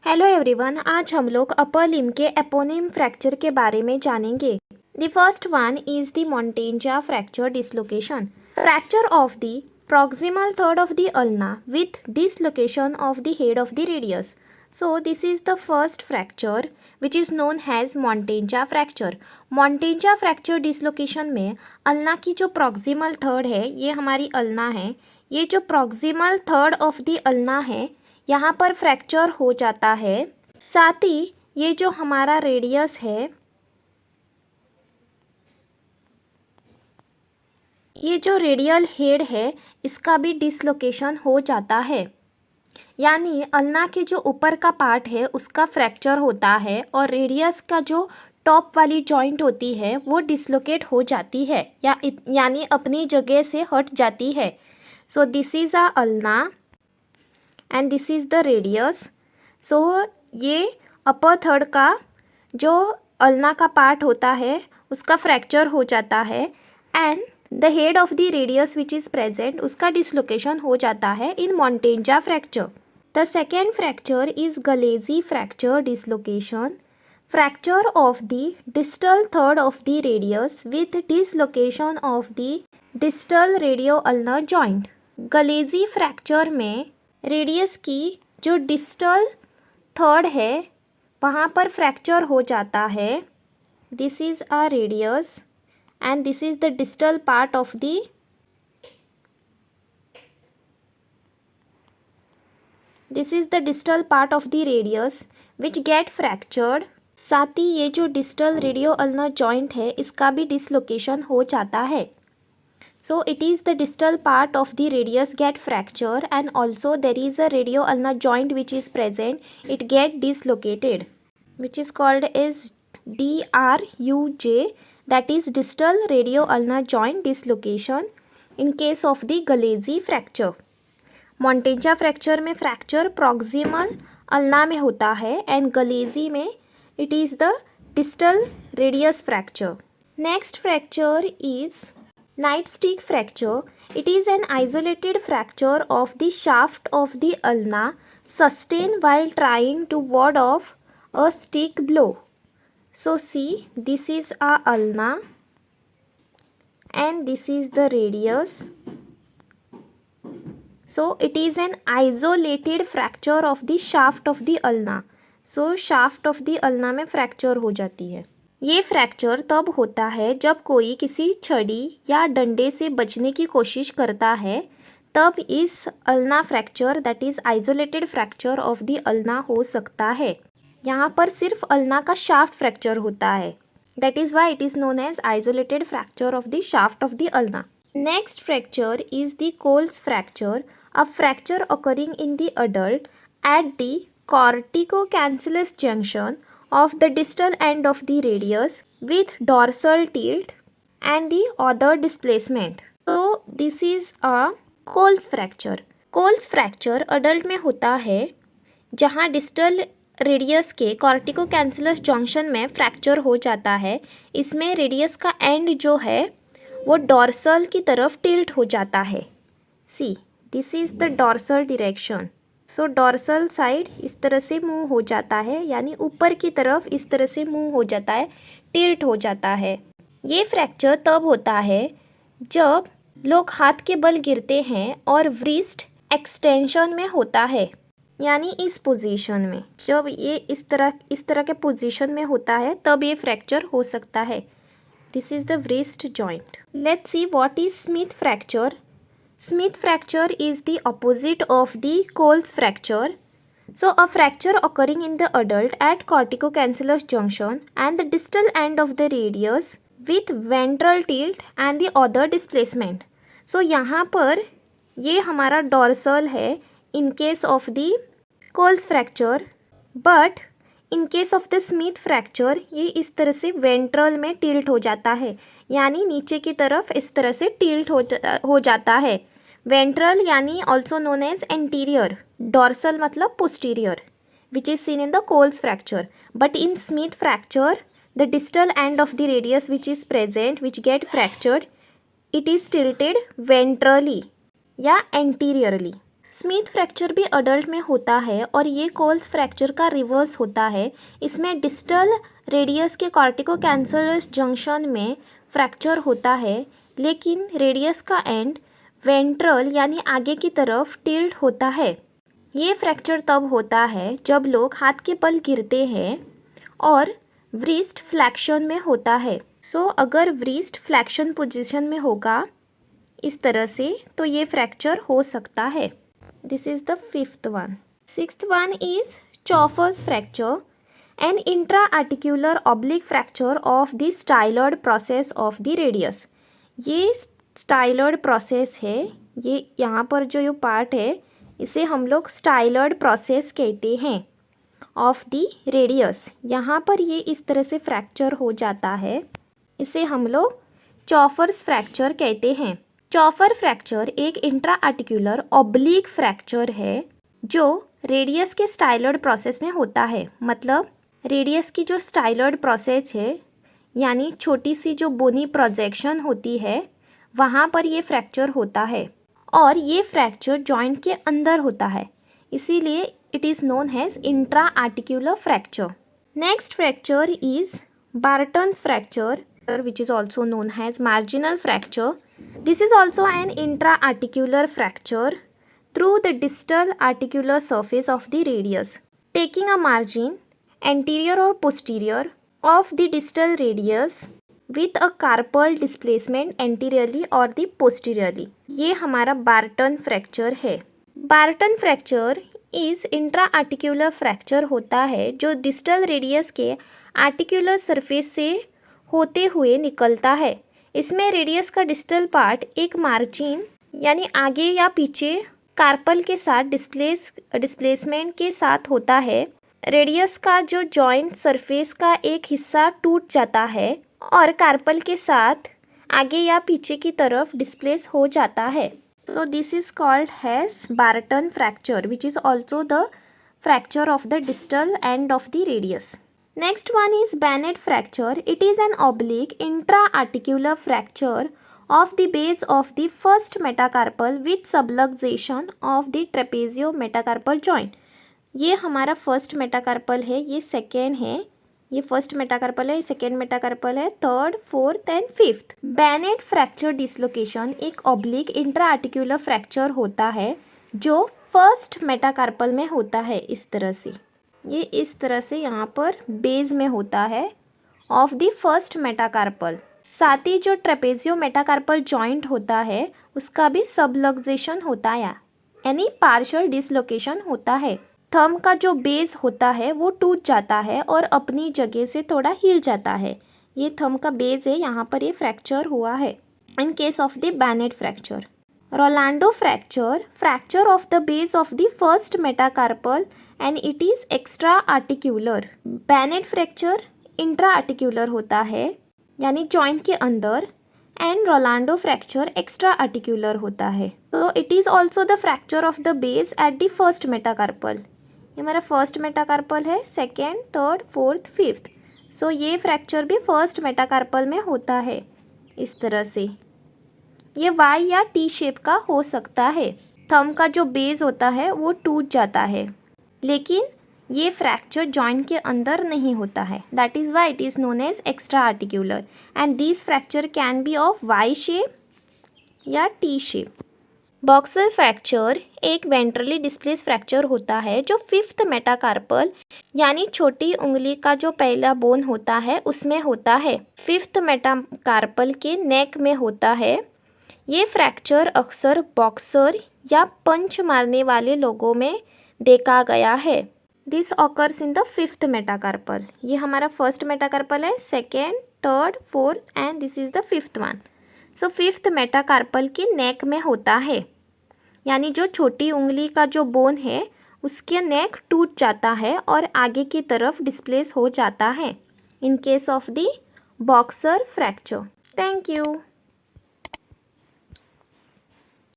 Hello everyone, आज हम लोग अपर लिम्ब के एपोनिम फ्रैक्चर के बारे में जानेंगे। The first one is the Monteggia fracture dislocation, fracture of the proximal third of the ulna with dislocation of the head of the radius. So this is the first fracture which is known as Monteggia fracture. Monteggia fracture dislocation में ulna की जो proximal third है, ये हमारी ulna है, ये जो proximal third of the ulna है यहाँ पर फ्रैक्चर हो जाता है। साथ ही ये जो हमारा रेडियस है, ये जो रेडियल हेड है, इसका भी डिसलोकेशन हो जाता है। यानी अल्ना के जो ऊपर का पार्ट है उसका फ्रैक्चर होता है और रेडियस का जो टॉप वाली जॉइंट होती है वो डिसलोकेट हो जाती है यानी अपनी जगह से हट जाती है। So this is a ulna and this is the radius. So ये अपर थर्ड का जो अल्ना का पार्ट होता है उसका फ्रैक्चर हो जाता है and the head of the radius which is present उसका डिसलोकेशन हो जाता है in Monteggia fracture. The second fracture is Galeazzi fracture dislocation, fracture of the distal third of the radius with dislocation of the distal radio ulnar joint. Galeazzi fracture में radius की जो distal third है वहाँ पर fracture हो जाता है। This is a radius and this is the distal part of the radius which get fractured। साथ ही ये जो डिस्टल रेडियो अल्नर जॉइंट है इसका भी डिसलोकेशन हो जाता है। So it is the distal part of the radius get fracture and also there is a radio ulnar joint which is present, it get dislocated, which is called as DRUJ, that is distal radio ulnar joint dislocation in case of the Galeazzi fracture। Monteggia fracture में fracture proximal ulna में होता है and Galeazzi में it is the distal radius fracture। Next fracture is nightstick fracture. It is an isolated fracture of the shaft of the ulna sustained while trying to ward off a stick blow. So see, this is a ulna and this is the radius. So it is an isolated fracture of the shaft of the ulna. So shaft of the ulna में fracture हो जाती है। ये fracture तब होता है जब कोई किसी छड़ी या डंडे से बचने की कोशिश करता है, तब इस ulna fracture that is isolated fracture of the ulna हो सकता है। यहाँ पर सिर्फ अल्ना का शाफ्ट फ्रैक्चर होता है, that is why it is known as isolated fracture of the shaft of the ulna. Next fracture is the Colles fracture, a fracture occurring in the adult at the corticocancellous junction of the distal end of the radius with dorsal tilt and the other displacement. So this is a Coles fracture. Coles fracture adult में होता है जहाँ distal radius के corticocancellous junction में fracture हो जाता है। इसमें रेडियस का एंड जो है वो डॉर्सल की तरफ टिल्ट हो जाता है। See, this is the dorsal direction. So dorsal side इस तरह से मूव हो जाता है, यानी ऊपर की तरफ इस तरह से मूव हो जाता है, टिल्ट हो जाता है। ये फ्रैक्चर तब होता है जब लोग हाथ के बल गिरते हैं और व्रिस्ट एक्सटेंशन में होता है, यानी इस पोजीशन में जब ये इस तरह के पोजीशन में होता है तब ये फ्रैक्चर हो सकता है। This is the wrist joint. Let's see what is Smith fracture. Smith fracture is the opposite of the Coles fracture. So a fracture occurring in the adult at corticocancellous junction and the distal end of the radius with ventral tilt and the other displacement. So यहाँ पर ये हमारा dorsal है in case of the Coles fracture, but in case of the Smith fracture ये इस तरह से ventral में tilt हो जाता है, यानी नीचे की तरफ इस तरह से टिल्ट हो जाता है। वेंट्रल यानी also known as anterior, dorsal मतलब posterior, which is seen in the Colles fracture. But in Smith fracture the distal end of the radius which is present which get fractured, it is tilted ventrally या anteriorly. Smith fracture भी adult में होता है और ये Coles fracture का reverse होता है। इसमें डिस्टल रेडियस के कॉर्टिको-कैंसरस जंक्शन में फ्रैक्चर होता है, लेकिन रेडियस का एंड वेंट्रल यानी आगे की तरफ टिल्ट होता है। ये फ्रैक्चर तब होता है जब लोग हाथ के बल गिरते हैं और व्रिस्ट फ्लैक्शन में होता है। अगर व्रिस्ट फ्लैक्शन पोजीशन में होगा इस तरह से तो ये फ्रैक्चर हो सकता है। This is the fifth one. Sixth one is chauffeur's fracture, an intra articular oblique fracture of the styloid process of the radius. ये स्टाइलॉइड प्रोसेस है, ये यहाँ पर जो ये पार्ट है इसे हम लोग स्टाइलॉइड प्रोसेस कहते हैं ऑफ द रेडियस। यहाँ पर ये इस तरह से फ्रैक्चर हो जाता है, इसे हम लोग चॉफर्स फ्रैक्चर कहते हैं। चॉफर फ्रैक्चर एक इंट्रा आर्टिकुलर ऑब्लिक फ्रैक्चर है जो रेडियस के स्टाइलॉइड प्रोसेस में होता है। मतलब रेडियस की जो स्टाइलॉइड प्रोसेस है यानी छोटी सी जो बोनी प्रोजेक्शन होती है वहाँ पर ये फ्रैक्चर होता है और ये फ्रैक्चर जॉइंट के अंदर होता है, इसीलिए it is known as intra articular fracture. Next fracture is Barton's fracture which is also known as marginal fracture. This is also an intra-articular fracture through the distal articular surface of the radius. Taking a margin anterior or posterior of the distal radius with a carpal displacement anteriorly or the posteriorly. ये हमारा Barton fracture है। Barton fracture इस intra articular fracture होता है जो distal radius के articular surface से होते हुए निकलता है। इसमें रेडियस का डिस्टल पार्ट एक मार्जिन यानी आगे या पीछे कार्पल के साथ डिस्प्लेसमेंट के साथ होता है। रेडियस का जो जॉइंट सरफेस का एक हिस्सा टूट जाता है और कार्पल के साथ आगे या पीछे की तरफ डिस्प्लेस हो जाता है। So this is called as Barton fracture, which is also the fracture of the distal end of the radius. Next one is Bennett fracture. It is an oblique intra-articular fracture of the base of the first metacarpal with subluxation of the trapezio-metacarpal joint. ये हमारा first metacarpal है, ये second है, ये first metacarpal है, second metacarpal है, third, fourth and fifth. Bennett fracture dislocation एक oblique intra articular fracture होता है जो फर्स्ट मेटाकार्पल में होता है। इस तरह से ये इस तरह से यहाँ पर बेस में होता है ऑफ द फर्स्ट मेटाकार्पल। साथ ही जो ट्रेपेजियो मेटाकार्पल जॉइंट होता है उसका भी सबलक्सेशन होता है यानी पार्शियल डिसलोकेशन होता है। थंब का जो बेस होता है वो टूट जाता है और अपनी जगह से थोड़ा हिल जाता है। ये थंब का बेस है, यहाँ पर ये फ्रैक्चर हुआ है in case of the Bennett fracture. Rolando fracture, fracture of the base of the first metacarpal and it is extra articular. Bennett fracture intra articular होता है यानी जॉइंट के अंदर, and Rolando fracture extra articular होता है। तो it is also the fracture of the base at the first metacarpal. ये हमारा फर्स्ट मेटाकार्पल है, सेकेंड, थर्ड, फोर्थ, फिफ्थ। सो ये फ्रैक्चर भी फर्स्ट मेटाकार्पल में होता है। इस तरह से ये वाई या टी शेप का हो सकता है। थंब का जो बेस होता है वो टूट जाता है, लेकिन ये फ्रैक्चर जॉइंट के अंदर नहीं होता है। That is why it is known as extra articular and this fracture can be of Y shape या टी शेप। बॉक्सर फ्रैक्चर एक वेंट्रली डिस्प्लेस फ्रैक्चर होता है जो फिफ्थ मेटाकार्पल यानी छोटी उंगली का जो पहला बोन होता है उसमें होता है। फिफ्थ मेटाकार्पल के नेक में होता है। ये फ्रैक्चर अक्सर बॉक्सर या पंच मारने वाले लोगों में देखा गया है। This occurs in the fifth metacarpal. ये हमारा फर्स्ट मेटाकार्पल है, second, third, fourth and this is the fifth one. So fifth metacarpal के नेक में होता है यानी जो छोटी उंगली का जो बोन है उसके नेक टूट जाता है और आगे की तरफ डिस्प्लेस हो जाता है in case of the boxer fracture. Thank you.